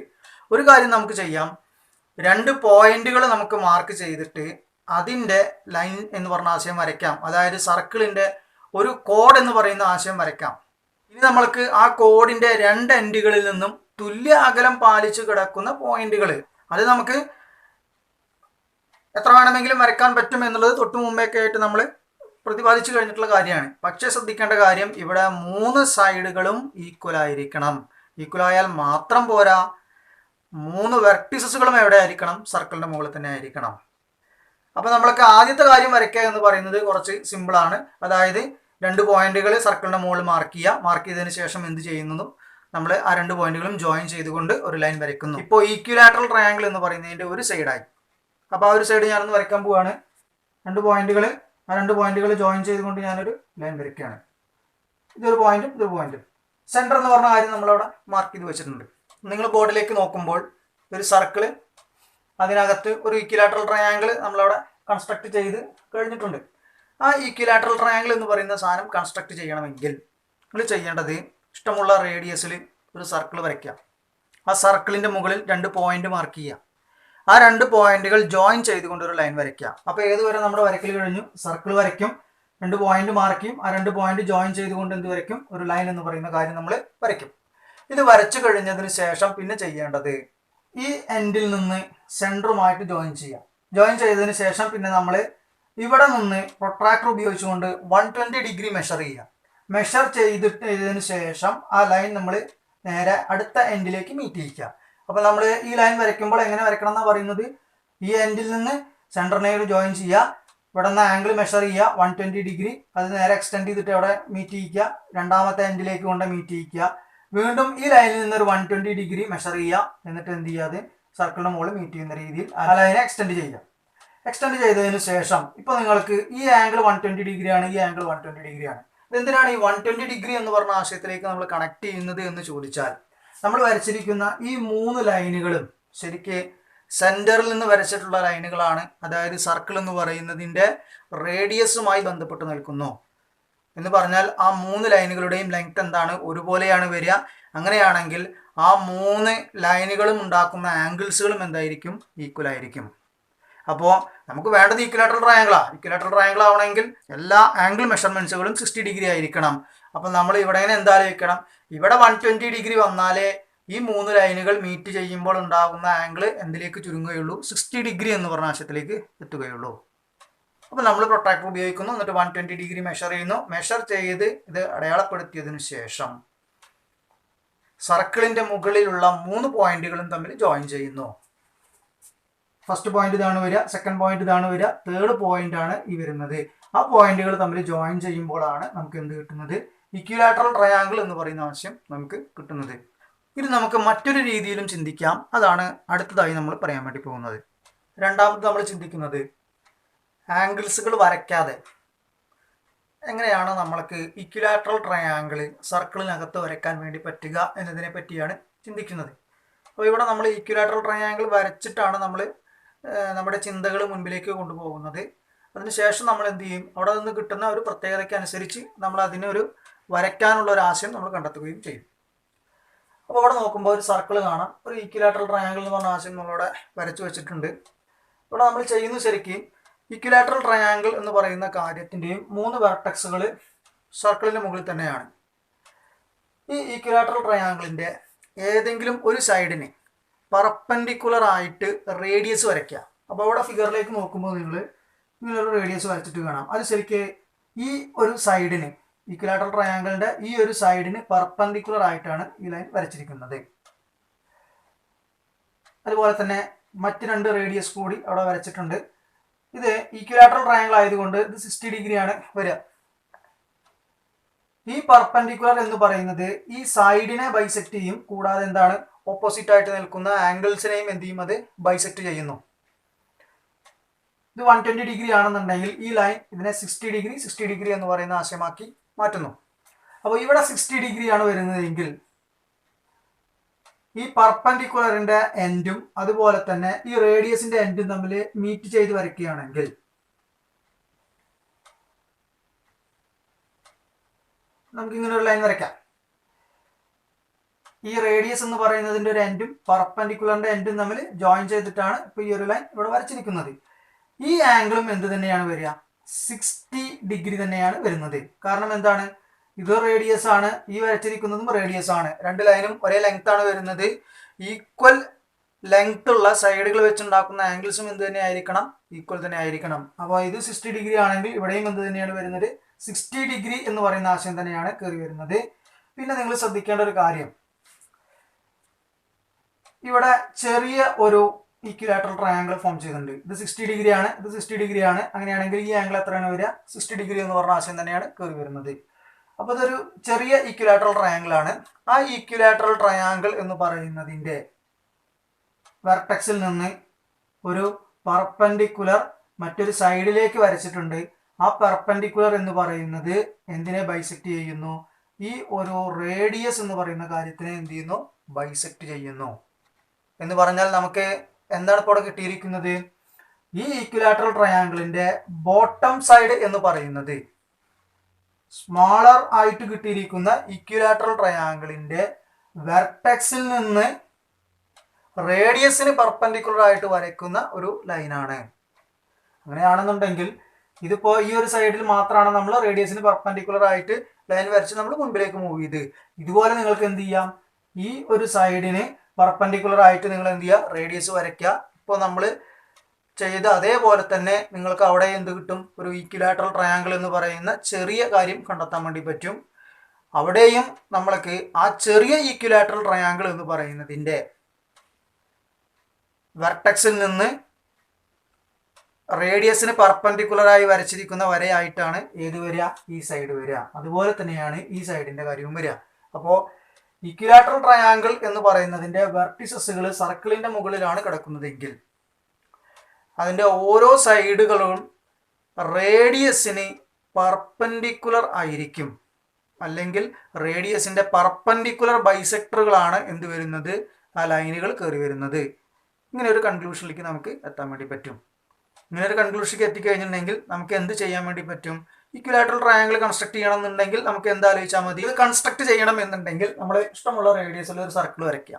ഒരു കാര്യം നമുക്ക് ചെയ്യാം. 2 പോയിന്റുകൾ നമുക്ക് മാർക്ക് ചെയ്തിട്ട് അതിൻ്റെ ലൈൻ എന്ന് പറഞ്ഞ ആശയം വരയ്ക്കാം. അതായത് സർക്കിളിൻ്റെ ഒരു കോഡ് എന്ന് പറയുന്ന ആശയം വരയ്ക്കാം. ഇനി നമ്മൾക്ക് ആ കോഡിൻ്റെ 2 എൻഡുകളിൽ നിന്നും തുല്യ അകലം പാലിച്ച് കിടക്കുന്ന പോയിന്റുകൾ, അത് നമുക്ക് എത്ര വേണമെങ്കിലും വരയ്ക്കാൻ പറ്റും എന്നുള്ളത് തൊട്ട് മുമ്പേയൊക്കെ ആയിട്ട് നമ്മൾ പ്രതിപാദിച്ചു കഴിഞ്ഞിട്ടുള്ള കാര്യമാണ്. പക്ഷേ ശ്രദ്ധിക്കേണ്ട കാര്യം, ഇവിടെ 3 സൈഡുകളും ഈക്വൽ ആയിരിക്കണം. ഈക്വൽ ആയാൽ മാത്രം പോരാ, 3 വെർട്ടിസസുകളും എവിടെ ആയിരിക്കണം? സർക്കിളിന്റെ മുകളിൽ തന്നെ ആയിരിക്കണം. അപ്പൊ നമ്മൾക്ക് ആദ്യത്തെ കാര്യം വരയ്ക്കുക എന്ന് പറയുന്നത് കുറച്ച് സിമ്പിളാണ്. അതായത് 2 പോയിന്റുകൾ സർക്കിളിന്റെ മുകളിൽ മാർക്ക് ചെയ്യുക. മാർക്ക് ചെയ്തതിന് ശേഷം എന്ത് ചെയ്യുന്നതും നമ്മൾ ആ 2 പോയിന്റുകളും ജോയിൻ ചെയ്തുകൊണ്ട് ഒരു ലൈൻ വരയ്ക്കുന്നു. ഇപ്പോൾ ഈക്വിലാറ്ററൽ ട്രയാങ്കിൾ എന്ന് പറയുന്നതിന്റെ ഒരു സൈഡായി. അപ്പോൾ ആ ഒരു സൈഡ് ഞാനൊന്ന് വരയ്ക്കാൻ പോവാണ്. 2 പോയിന്റുകൾ ജോയിൻ ചെയ്തുകൊണ്ട് ഞാനൊരു ലൈൻ വരയ്ക്കുകയാണ്. ഇതൊരു പോയിന്റും ഇതൊരു പോയിന്റും. സെന്റർ എന്ന് പറഞ്ഞ കാര്യം നമ്മളവിടെ മാർക്ക് ചെയ്ത് വെച്ചിട്ടുണ്ട്. നിങ്ങൾ ബോർഡിലേക്ക് നോക്കുമ്പോൾ ഒരു സർക്കിള്, അതിനകത്ത് ഒരു ഈക്വിലാറ്ററൽ ട്രയാങ്കിൾ നമ്മളവിടെ കൺസ്ട്രക്ട് ചെയ്ത് കഴിഞ്ഞിട്ടുണ്ട്. ആ ഈക്വിലാറ്ററൽ ട്രയാങ്കിൾ എന്ന് പറയുന്ന സാധനം കൺസ്ട്രക്ട് ചെയ്യണമെങ്കിൽ നിങ്ങൾ ചെയ്യേണ്ടത് ഇഷ്ടമുള്ള റേഡിയസിൽ ഒരു സർക്കിൾ വരയ്ക്കുക. ആ സർക്കിളിൻ്റെ മുകളിൽ 2 പോയിന്റ് മാർക്ക് ചെയ്യുക. ആ 2 പോയിന്റുകൾ ജോയിൻ ചെയ്തുകൊണ്ട് ഒരു ലൈൻ വരയ്ക്കുക. അപ്പോൾ ഏതുവരെ നമ്മുടെ വരയ്ക്കൽ കഴിഞ്ഞു? സർക്കിൾ വരയ്ക്കും, 2 പോയിന്റ് മാർക്ക് ചെയ്യും, ആ 2 പോയിന്റ് ജോയിൻ ചെയ്തുകൊണ്ട് എന്ത് വരയ്ക്കും? ഒരു ലൈൻ എന്ന് പറയുന്ന കാര്യം നമ്മൾ വരയ്ക്കും. ഇത് വരച്ചു കഴിഞ്ഞതിന് ശേഷം പിന്നെ ചെയ്യേണ്ടത് ഈ എൻഡിൽ നിന്ന് സെൻറ്ററുമായിട്ട് ജോയിൻ ചെയ്യാം. ജോയിൻ ചെയ്തതിന് ശേഷം പിന്നെ നമ്മൾ ഇവിടെ നിന്ന് പ്രൊട്രാക്ടർ ഉപയോഗിച്ചുകൊണ്ട് 120 ഡിഗ്രി മെഷർ ചെയ്യുക. മെഷർ ചെയ്തതിന് ശേഷം ആ ലൈൻ നമ്മൾ നേരെ അടുത്ത എൻഡിലേക്ക് മീറ്റ് ചെയ്യിക്കുക. അപ്പോൾ നമ്മൾ ഈ ലൈൻ വരയ്ക്കുമ്പോൾ എങ്ങനെ വരയ്ക്കണം എന്നാണ് പറയുന്നത്? ഈ എൻഡിൽ നിന്ന് സെൻറ്ററിനോട് ജോയിൻ ചെയ്യുക, ഇവിടെ നിന്ന് ആംഗിൾ മെഷർ ചെയ്യുക 120 ഡിഗ്രി, അത് നേരെ എക്സ്റ്റെൻഡ് ചെയ്തിട്ട് അവിടെ മീറ്റ് ചെയ്യിക്കുക, രണ്ടാമത്തെ എൻഡിലേക്ക് കൊണ്ട് മീറ്റ് ചെയ്യിക്കുക. വീണ്ടും ഈ ലൈനിൽ നിന്ന് ഒരു 120 ഡിഗ്രി മെഷർ ചെയ്യുക. എന്നിട്ട് എന്ത് ചെയ്യാതെ സർക്കിളിന്റെ മുകളിൽ മീറ്റ് ചെയ്യുന്ന രീതിയിൽ ആ ലൈനെ എക്സ്റ്റെൻഡ് ചെയ്യുക. എക്സ്റ്റെൻഡ് ചെയ്തതിന് ശേഷം ഇപ്പോൾ നിങ്ങൾക്ക് ഈ ആംഗിൾ 120 ഡിഗ്രിയാണ്, ഈ ആംഗിൾ 120 ഡിഗ്രിയാണ്. എന്തിനാണ് ഈ 120 ഡിഗ്രി എന്ന് പറഞ്ഞ ആശയത്തിലേക്ക് നമ്മൾ കണക്ട് ചെയ്യുന്നത് എന്ന് ചോദിച്ചാൽ, നമ്മൾ വരച്ചിരിക്കുന്ന ഈ 3 ലൈനുകളും ശരിക്ക് സെന്ററിൽ നിന്ന് വരച്ചിട്ടുള്ള ലൈനുകളാണ്. അതായത് സർക്കിൾ എന്ന് പറയുന്നതിൻ്റെ റേഡിയസുമായി ബന്ധപ്പെട്ട് നിൽക്കുന്നു. എന്ന് പറഞ്ഞാൽ ആ 3 ലൈനുകളുടെയും ലെങ്ത് എന്താണ്? ഒരുപോലെയാണ് വരിക. അങ്ങനെയാണെങ്കിൽ ആ 3 ലൈനുകളും ഉണ്ടാക്കുന്ന ആംഗിൾസുകളും എന്തായിരിക്കും? ഈക്വൽ ആയിരിക്കും. അപ്പോൾ നമുക്ക് വേണ്ടത് ഈക്വിലാറ്ററൽ ട്രയാങ്കിളാണ്. ഈക്വിലാറ്ററൽ ട്രയാങ്കിൾ ആവണമെങ്കിൽ എല്ലാ ആംഗിൾ മെഷർമെന്റ്സുകളും 60 ഡിഗ്രി ആയിരിക്കണം. അപ്പം നമ്മൾ ഇവിടെ എന്താ ആലോചിക്കണം? ഇവിടെ 120 ഡിഗ്രി വന്നാലേ ഈ 3 ലൈനുകൾ മീറ്റ് ചെയ്യുമ്പോൾ ഉണ്ടാകുന്ന ആംഗിൾ എന്തിലേക്ക് ചുരുങ്ങുകയുള്ളൂ? 60 ഡിഗ്രി എന്ന് പറഞ്ഞ ആശയത്തിലേക്ക് എത്തുകയുള്ളൂ. അപ്പോൾ നമ്മൾ പ്രൊട്രാക്ടർ ഉപയോഗിക്കുന്നു, എന്നിട്ട് 120 ഡിഗ്രി മെഷർ ചെയ്യുന്നു. മെഷർ ചെയ്ത് ഇത് അടയാളപ്പെടുത്തിയതിനു ശേഷം സർക്കിളിന്റെ മുകളിലുള്ള 3 പോയിന്റുകളും തമ്മിൽ ജോയിൻ ചെയ്യുന്നു. ഫസ്റ്റ് പോയിന്റ് ഇതാണ് വരിക, സെക്കൻഡ് പോയിന്റ് ഇതാണ് വരിക, തേർഡ് പോയിന്റ് ആണ് ഈ വരുന്നത്. ആ പോയിന്റുകൾ തമ്മിൽ ജോയിൻ ചെയ്യുമ്പോഴാണ് നമുക്ക് എന്ത് കിട്ടുന്നത്? ഈക്വിലാറ്ററൽ ട്രയാങ്കിൾ എന്ന് പറയുന്ന ആശയം നമുക്ക് കിട്ടുന്നത്. ഇത് നമുക്ക് മറ്റൊരു രീതിയിലും ചിന്തിക്കാം. അതാണ് അടുത്തതായി നമ്മൾ പറയാൻ വേണ്ടി പോകുന്നത്. രണ്ടാമത് നമ്മൾ ചിന്തിക്കുന്നത് ആംഗിൾസുകൾ വരയ്ക്കാതെ എങ്ങനെയാണ് നമ്മൾക്ക് ഈക്വിലാറ്ററൽ ട്രയാങ്കിൾ സർക്കിളിനകത്ത് വരയ്ക്കാൻ വേണ്ടി പറ്റുക എന്നതിനെ പറ്റിയാണ് ചിന്തിക്കുന്നത്. അപ്പോൾ ഇവിടെ നമ്മൾ ഈക്വിലാറ്ററൽ ട്രയാങ്കിൾ വരച്ചിട്ടാണ് നമ്മൾ നമ്മുടെ ചിന്തകൾ മുൻപിലേക്ക് കൊണ്ടുപോകുന്നത്. അതിനുശേഷം നമ്മൾ എന്ത് ചെയ്യും? അവിടെ നിന്ന് കിട്ടുന്ന ഒരു പ്രത്യേകതയ്ക്ക് അനുസരിച്ച് നമ്മൾ അതിനൊരു വരയ്ക്കാനുള്ള ഒരു ആശയം നമ്മൾ കണ്ടെത്തുകയും ചെയ്യും. അപ്പോൾ അവിടെ നോക്കുമ്പോൾ ഒരു സർക്കിൾ കാണാം, ഒരു ഈക്വിലാറ്ററൽ ട്രയാങ്കിൾ എന്ന് പറഞ്ഞ ആശയം നമ്മളിവിടെ വരച്ചു വെച്ചിട്ടുണ്ട്. ഇവിടെ നമ്മൾ ചെയ്യുന്ന ശരിക്കും ഈക്വിലാറ്ററൽ ട്രയാങ്കിൾ എന്ന് പറയുന്ന കാര്യത്തിൻ്റെയും 3 വെർട്ടക്സുകൾ സർക്കിളിൻ്റെ മുകളിൽ തന്നെയാണ്. ഈ ഈക്വിലാറ്ററൽ ട്രയാങ്കിളിൻ്റെ ഏതെങ്കിലും ഒരു സൈഡിന് പെർപെൻഡിക്കുലർ ആയിട്ട് റേഡിയസ് വരയ്ക്കുക. അപ്പോൾ അവിടെ ഫിഗറിലേക്ക് നോക്കുമ്പോൾ നിങ്ങളൊരു റേഡിയസ് വരച്ചിട്ട് കാണാം. അത് ശരിക്ക് ഈ ഒരു സൈഡിന്, ഈക്വിലാറ്ററൽ ട്രയാങ്കിളിൻ്റെ ഈ ഒരു സൈഡിന് പെർപെൻഡിക്കുലർ ആയിട്ടാണ് ഈ ലൈൻ വരച്ചിരിക്കുന്നത്. അതുപോലെ തന്നെ മറ്റ് 2 റേഡിയസ് കൂടി അവിടെ വരച്ചിട്ടുണ്ട്. ഇത് ഈക്വിലാറ്ററൽ ട്രയാങ്കിൾ ആയതുകൊണ്ട് ഇത് 60 ഡിഗ്രിയാണ് വരിക. ഈ പെർപെൻഡിക്കുലർ എന്ന് പറയുന്നത് ഈ സൈഡിനെ ബൈസെക്ട് ചെയ്യും, കൂടാതെ എന്താണ് ഓപ്പോസിറ്റ് ആയിട്ട് നിൽക്കുന്ന ആംഗിൾസിനെയും എന്ത് ചെയ്യും, അത് ബൈസെക്ട് ചെയ്യുന്നു. ഇത് 120 ഡിഗ്രി ആണെന്നുണ്ടെങ്കിൽ ഈ ലൈൻ ഇതിനെ 60 ഡിഗ്രി എന്ന് പറയുന്ന ആശയമാക്കി മാറ്റുന്നു. അപ്പോൾ ഇവിടെ 60 ഡിഗ്രി ആണ് വരുന്നതെങ്കിൽ ഈ പെർപെൻഡിക്കുലറിന്റെ എൻഡും അതുപോലെ തന്നെ ഈ റേഡിയസിന്റെ എൻഡും തമ്മിൽ മീറ്റ് ചെയ്ത് വരയ്ക്കുകയാണെങ്കിൽ നമുക്ക് ഇങ്ങനെ ഒരു ലൈൻ വരയ്ക്കാം. ഈ റേഡിയസ് എന്ന് പറയുന്നതിന്റെ ഒരു എൻഡും പെർപെൻഡിക്കുലറിന്റെ എൻഡും തമ്മിൽ ജോയിൻ ചെയ്തിട്ടാണ് ഇപ്പൊ ഈ ഒരു ലൈൻ ഇവിടെ വരച്ചിരിക്കുന്നത്. ഈ ആംഗിളും എന്ത് തന്നെയാണ് വരിക, 60 ഡിഗ്രി തന്നെയാണ് വരുന്നത്. കാരണം എന്താണ്, ഇത് റേഡിയസ് ആണ്, ഈ വരച്ചിരിക്കുന്നതും റേഡിയസ് ആണ്. രണ്ട് ലൈനും ഒരേ ലെങ്ത് ആണ് വരുന്നത്. ഈക്വൽ ലെങ്ത് ഉള്ള സൈഡുകൾ വെച്ചുണ്ടാക്കുന്ന ആംഗിൾസും എന്ത് തന്നെ ആയിരിക്കണം, ഈക്വൽ തന്നെ ആയിരിക്കണം. അപ്പോൾ ഇത് 60 ഡിഗ്രി ആണെങ്കിൽ ഇവിടെയും എന്ത് തന്നെയാണ് വരുന്നത്, 60 ഡിഗ്രി എന്ന് പറയുന്ന ആശയം തന്നെയാണ് കയറി വരുന്നത്. പിന്നെ നിങ്ങൾ ശ്രദ്ധിക്കേണ്ട ഒരു കാര്യം, ഇവിടെ ചെറിയ ഒരു ഈക്വിലാറ്ററൽ ട്രയാങ്കിൾ ഫോം ചെയ്തിട്ടുണ്ട്. ഇത് 60 ഡിഗ്രി ആണ്, ഇത് 60 ഡിഗ്രി ആണ്. അങ്ങനെയാണെങ്കിൽ ഈ ആംഗിൾ എത്രയാണ് വരിക, 60 ഡിഗ്രി എന്ന് പറഞ്ഞ ആശയം തന്നെയാണ് കയറി വരുന്നത്. അപ്പോൾ ഇതൊരു ചെറിയ ഈക്വിലാറ്ററൽ ട്രയാങ്കിൾ ആണ്. ആ ഈക്വിലാറ്ററൽ ട്രയാങ്കിൾ എന്ന് പറയുന്നതിൻ്റെ വെർട്ടെക്സിൽ നിന്ന് ഒരു പെർപെൻഡിക്കുലർ മറ്റൊരു സൈഡിലേക്ക് വരച്ചിട്ടുണ്ട്. ആ പെർപെൻഡിക്കുലർ എന്ന് പറയുന്നത് എന്തിനെ ബൈസെക്ട് ചെയ്യുന്നു, ഈ ഒരു റേഡിയസ് എന്ന് പറയുന്ന കാര്യത്തിനെ എന്ത് ചെയ്യുന്നു, ബൈസെക്ട് ചെയ്യുന്നു. എന്ന് പറഞ്ഞാൽ നമുക്ക് എന്താണ് ഇപ്പോൾ ഇവിടെ കിട്ടിയിരിക്കുന്നത്, ഈ ഈക്വിലാറ്ററൽ ട്രയാങ്കിളിന്റെ ബോട്ടം സൈഡ് എന്ന് പറയുന്നത് സ്മാളർ ആയിട്ട് കിട്ടിയിരിക്കുന്ന ഈക്വിലാറ്ററൽ ട്രയാങ്കിളിന്റെ വെർട്ടെക്സിൽ നിന്ന് റേഡിയസിന് പെർപെൻഡിക്കുലർ ആയിട്ട് വരയ്ക്കുന്ന ഒരു ലൈനാണ്. അങ്ങനെയാണെന്നുണ്ടെങ്കിൽ ഇതിപ്പോ ഈ ഒരു സൈഡിൽ മാത്രമാണ് നമ്മൾ റേഡിയസിന് പെർപെൻഡിക്കുലർ ആയിട്ട് ലൈൻ വരച്ച് നമ്മൾ മുൻപിലേക്ക് മൂവ് ചെയ്ത്. ഇതുപോലെ നിങ്ങൾക്ക് എന്ത് ചെയ്യാം, ഈ ഒരു സൈഡിന് പെർപെൻഡിക്കുലർ ആയിട്ട് നിങ്ങൾ എന്ത് ചെയ്യുക, റേഡിയസ് വരയ്ക്കുക. ഇപ്പോൾ നമ്മൾ ചെയ്ത് അതേപോലെ തന്നെ നിങ്ങൾക്ക് അവിടെ എന്ത് കിട്ടും, ഒരു ഈക്വിലാറ്ററൽ ട്രയാങ്കിൾ എന്ന് പറയുന്ന ചെറിയ കാര്യം കണ്ടെത്താൻ വേണ്ടി പറ്റും. അവിടെയും നമ്മൾക്ക് ആ ചെറിയ ഈക്വിലാറ്ററൽ ട്രയാങ്കിൾ എന്ന് പറയുന്നതിൻ്റെ വെർട്ടെക്സിൽ നിന്ന് റേഡിയസിന് പെർപെൻഡിക്കുലറായി വരച്ചിരിക്കുന്ന വരയായിട്ടാണ് ഏത് വരിക, ഈ സൈഡ് വരിക. അതുപോലെ തന്നെയാണ് ഈ സൈഡിന്റെ കാര്യവും വരിക. അപ്പോൾ ഈക്വിലാറ്ററൽ ട്രയാങ്കിൾ എന്ന് പറയുന്നതിന്റെ വെർട്ടിസസുകൾ സർക്കിളിന്റെ മുകളിലാണ് കിടക്കുന്നതെങ്കിൽ അതിന്റെ ഓരോ സൈഡുകളും റേഡിയസിന് പെർപെൻഡിക്കുലർ ആയിരിക്കും. അല്ലെങ്കിൽ റേഡിയസിന്റെ പെർപെൻഡിക്കുലർ ബൈസെക്ടറുകളാണ് എന്ത് വരുന്നത്, ആ ലൈനുകൾ കയറി വരുന്നത്. ഇങ്ങനെ ഒരു കൺക്ലൂഷനിലേക്ക് നമുക്ക് എത്താൻ വേണ്ടി പറ്റും. ഇങ്ങനെ ഒരു കൺക്ലൂഷനിലേക്ക് എത്തിക്കഴിഞ്ഞിട്ടുണ്ടെങ്കിൽ നമുക്ക് എന്ത് ചെയ്യാൻ വേണ്ടി പറ്റും, ഈക്വിലാറ്ററൽ ട്രയാങ്കിൾ കൺസ്ട്രക്ട് ചെയ്യണം എന്നുണ്ടെങ്കിൽ നമുക്ക് എന്താ ആലോചിച്ചാൽ മതി, ഇത് കൺസ്ട്രക്ട് ചെയ്യണം എന്നുണ്ടെങ്കിൽ നമ്മൾ ഇഷ്ടമുള്ള റേഡിയസിൽ ഒരു സർക്കിൾ വരയ്ക്കുക.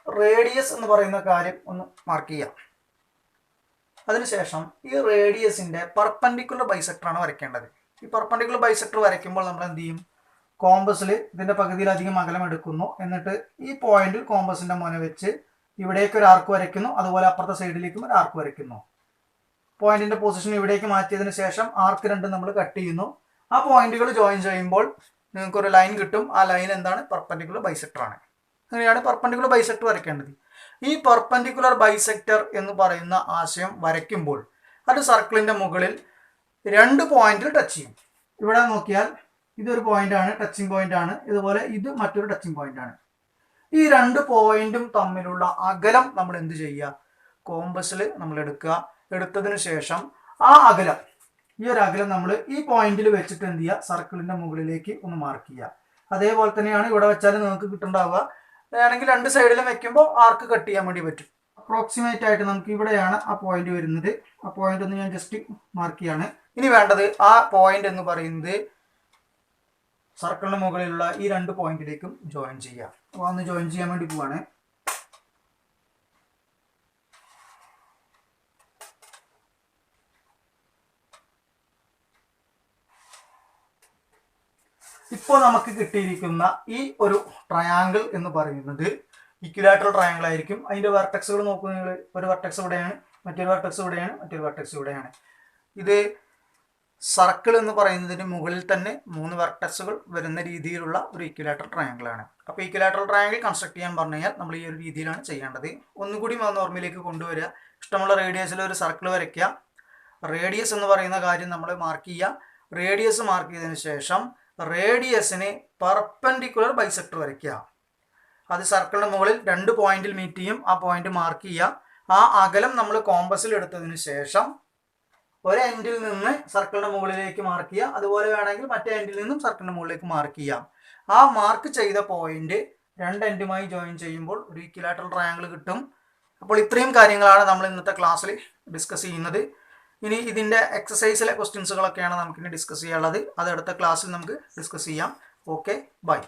റേഡിയസ് എന്ന് പറയുന്ന കാര്യം ഒന്ന് മാർക്ക് ചെയ്യാം. അതിനുശേഷം ഈ റേഡിയസിന്റെ പെർപെൻഡിക്കുലർ ബൈസെക്ടറാണ് വരയ്ക്കേണ്ടത്. ഈ പെർപെൻഡിക്കുലർ ബൈസെക്ടർ വരയ്ക്കുമ്പോൾ നമ്മൾ എന്ത് ചെയ്യും, കോമ്പസിൽ ഇതിന്റെ പകുതിയിലധികം അകലം എടുക്കുന്നു. എന്നിട്ട് ഈ പോയിന്റിൽ കോമ്പസിന്റെ മുന വെച്ച് ഇവിടേക്ക് ഒരു ആർക്ക് വരയ്ക്കുന്നു. അതുപോലെ അപ്പുറത്തെ സൈഡിലേക്കും ഒരു ആർക്ക് വരയ്ക്കുന്നു. പോയിന്റിന്റെ പൊസിഷൻ ഇവിടേക്ക് മാറ്റിയതിന് ശേഷം ആർക്ക് രണ്ടും നമ്മൾ കട്ട് ചെയ്യുന്നു. ആ പോയിന്റുകൾ ജോയിൻ ചെയ്യുമ്പോൾ നിങ്ങൾക്ക് ഒരു ലൈൻ കിട്ടും. ആ ലൈൻ എന്താണ്, പെർപെൻഡിക്കുലർ ബൈസെക്ടർ ആണ്. അങ്ങനെയാണ് പെർപെൻഡിക്കുലർ ബൈസെക്ടർ വരയ്ക്കേണ്ടത്. ഈ പെർപെൻഡിക്കുലർ ബൈസെക്ടർ എന്ന് പറയുന്ന ആശയം വരയ്ക്കുമ്പോൾ അത് സർക്കിളിന്റെ മുകളിൽ 2 പോയിന്റിൽ ടച്ച് ചെയ്യും. ഇവിടെ നോക്കിയാൽ ഇതൊരു പോയിന്റ് ആണ്, ടച്ചിങ് പോയിന്റ് ആണ്. ഇതുപോലെ ഇത് മറ്റൊരു ടച്ചിങ് പോയിന്റ് ആണ്. ഈ 2 പോയിന്റും തമ്മിലുള്ള അകലം നമ്മൾ എന്ത് ചെയ്യുക, കോമ്പസിൽ നമ്മൾ എടുക്കുക. എടുത്തതിന് ശേഷം ആ അകലം, ഈ ഒരു അകലം നമ്മൾ ഈ പോയിന്റിൽ വെച്ചിട്ട് എന്ത് ചെയ്യുക, സർക്കിളിന്റെ മുകളിലേക്ക് ഒന്ന് മാർക്ക് ചെയ്യുക. അതേപോലെ തന്നെയാണ് ഇവിടെ വെച്ചാൽ നിങ്ങൾക്ക് കിട്ടുന്നുണ്ടാവുക. ആണെങ്കിൽ 2 സൈഡിലും വെക്കുമ്പോൾ ആർക്ക് കട്ട് ചെയ്യാൻ വേണ്ടി പറ്റും. അപ്രോക്സിമേറ്റ് ആയിട്ട് നമുക്ക് ഇവിടെയാണ് ആ പോയിന്റ് വരുന്നത്. ആ പോയിന്റ് ഒന്ന് ഞാൻ ജസ്റ്റ് മാർക്ക് ചെയ്യാണ്. ഇനി വേണ്ടത് ആ പോയിന്റ് എന്ന് പറയുന്നത് സർക്കിളിന് മുകളിലുള്ള ഈ 2 പോയിന്റിലേക്കും ജോയിൻ ചെയ്യാം. അപ്പോൾ ഒന്ന് ജോയിൻ ചെയ്യാൻ വേണ്ടി പോവാണ്. ഇപ്പോൾ നമുക്ക് കിട്ടിയിരിക്കുന്ന ഈ ഒരു ട്രയാങ്കിൾ എന്ന് പറയുന്നത് ഇക്വിലാറ്ററൽ ട്രയാങ്കിൾ ആയിരിക്കും. അതിന്റെ വെർട്ടെക്സുകൾ നോക്കുക നിങ്ങൾ. ഒരു വെർട്ടെക്സ് ഇവിടെയാണ്, മറ്റൊരു വെർട്ടെക്സ് ഇവിടെയാണ്, മറ്റൊരു വെർട്ടെക്സ് ഇവിടെയാണ്. ഇത് സർക്കിൾ എന്ന് പറയുന്നതിന് മുകളിൽ തന്നെ 3 വെർട്ടെക്സുകൾ വരുന്ന രീതിയിലുള്ള ഒരു ഇക്വിലാറ്ററൽ ട്രയാങ്കിൾ ആണ്. അപ്പോൾ ഇക്വിലാറ്ററൽ ട്രയാങ്കിൾ കൺസ്ട്രക്ട് ചെയ്യാൻ പറഞ്ഞു കഴിഞ്ഞാൽ നമ്മൾ ഈ ഒരു രീതിയിലാണ് ചെയ്യേണ്ടത്. ഒന്നുകൂടി ഓർമ്മയിലേക്ക് കൊണ്ടുവരിക. ഇഷ്ടമുള്ള റേഡിയസിൽ ഒരു സർക്കിൾ വരയ്ക്കുക. റേഡിയസ് എന്ന് പറയുന്ന കാര്യം നമ്മൾ മാർക്ക് ചെയ്യുക. റേഡിയസ് മാർക്ക് ചെയ്തതിന് ശേഷം റേഡിയസിന് പെർപെൻഡിക്കുലർ ബൈസെക്ടർ വരയ്ക്കുക. അത് സർക്കിളിൻ്റെ മുകളിൽ 2 പോയിന്റിൽ മീറ്റ് ചെയ്യും. ആ പോയിന്റ് മാർക്ക് ചെയ്യുക. ആ അകലം നമ്മൾ കോമ്പസിൽ എടുത്തതിന് ശേഷം ഒരു എൻഡിൽ നിന്ന് സർക്കിളിൻ്റെ മുകളിലേക്ക് മാർക്ക് ചെയ്യുക. അതുപോലെ വേണമെങ്കിൽ മറ്റേ എൻഡിൽ നിന്നും സർക്കിളിൻ്റെ മുകളിലേക്ക് മാർക്ക് ചെയ്യാം. ആ മാർക്ക് ചെയ്ത പോയിന്റ് 2 എൻഡുമായി ജോയിൻ ചെയ്യുമ്പോൾ ഒരു ഇക്വിലാറ്ററൽ ട്രയാങ്കിൾ കിട്ടും. അപ്പോൾ ഇത്രയും കാര്യങ്ങളാണ് നമ്മൾ ഇന്നത്തെ ക്ലാസ്സിൽ ഡിസ്കസ് ചെയ്യുന്നത്. ഇനി ഇതിൻ്റെ എക്സസൈസിലെ ക്വസ്റ്റ്യൻസുകളൊക്കെയാണ് നമുക്കിനി ഡിസ്കസ് ചെയ്യാനുള്ളത്. അത് അടുത്ത ക്ലാസ്സിൽ നമുക്ക് ഡിസ്കസ് ചെയ്യാം. Okay, by.